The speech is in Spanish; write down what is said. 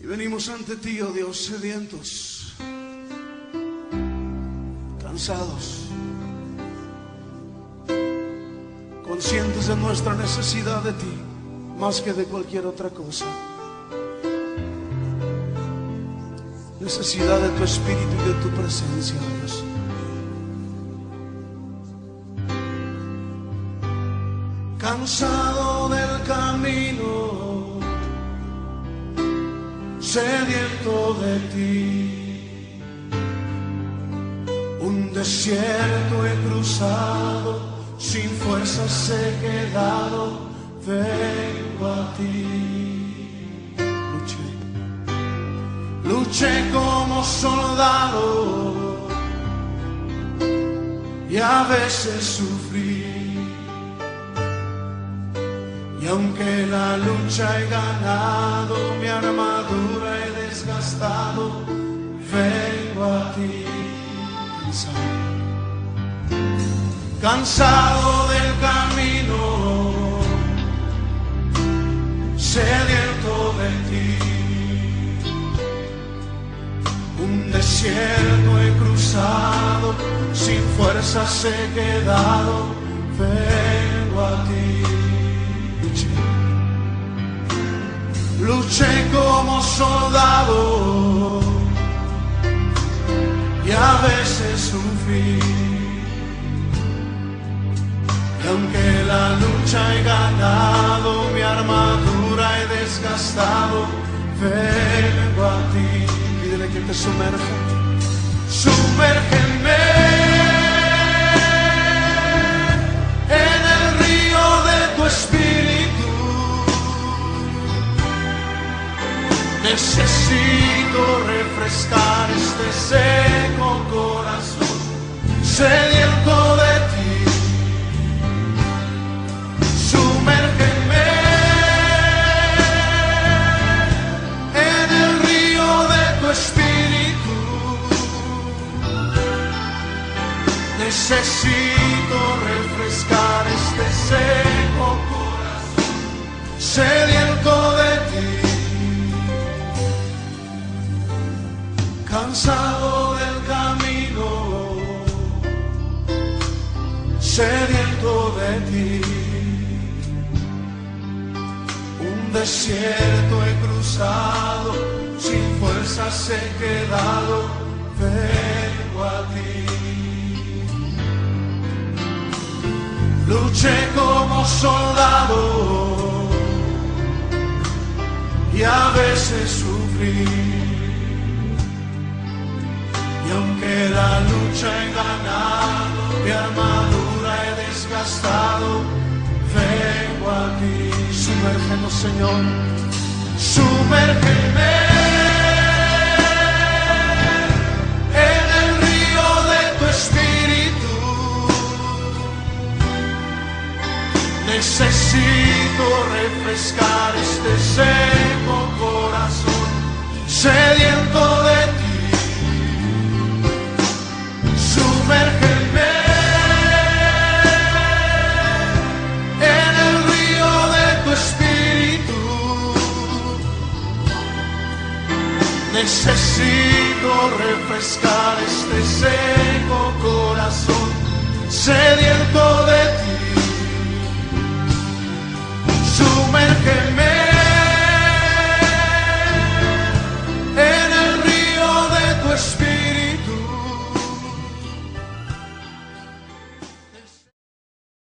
venimos ante ti, oh Dios, sedientos, cansados, conscientes de nuestra necesidad de ti, más que de cualquier otra cosa. Necesidad de tu espíritu y de tu presencia, oh Dios. Cansado del camino, sediento de ti, un desierto he cruzado, sin fuerzas he quedado, vengo a ti. Luché como soldado y a veces sufrí. Y aunque la lucha he ganado, mi armadura he desgastado, vengo a ti. Cansado del camino, sediento de ti, un desierto he cruzado, sin fuerzas he quedado, vengo a ti. Luché como soldado y a veces sufrí. Y aunque la lucha he ganado, mi armadura he desgastado, vengo a ti. Pídele que te sumerja. Sumérgeme en el río de tu espíritu. Necesito refrescar este seco corazón, sediento de ti. Sumérgeme en el río de tu espíritu. Necesito refrescar este seco corazón, sediento de ti. Cansado del camino, sediento de ti, un desierto he cruzado, sin fuerzas he quedado, vengo a ti. Luché como soldado y a veces sufrí. Y aunque la lucha he ganado, mi armadura he desgastado, vengo a ti. Sumérgenos, Señor, sumérgeme en el río de tu espíritu. Necesito refrescar este seco corazón, sediento de ti. Sumérgeme en el río de tu espíritu. Necesito refrescar este seco corazón, sediento de ti. Sumérgeme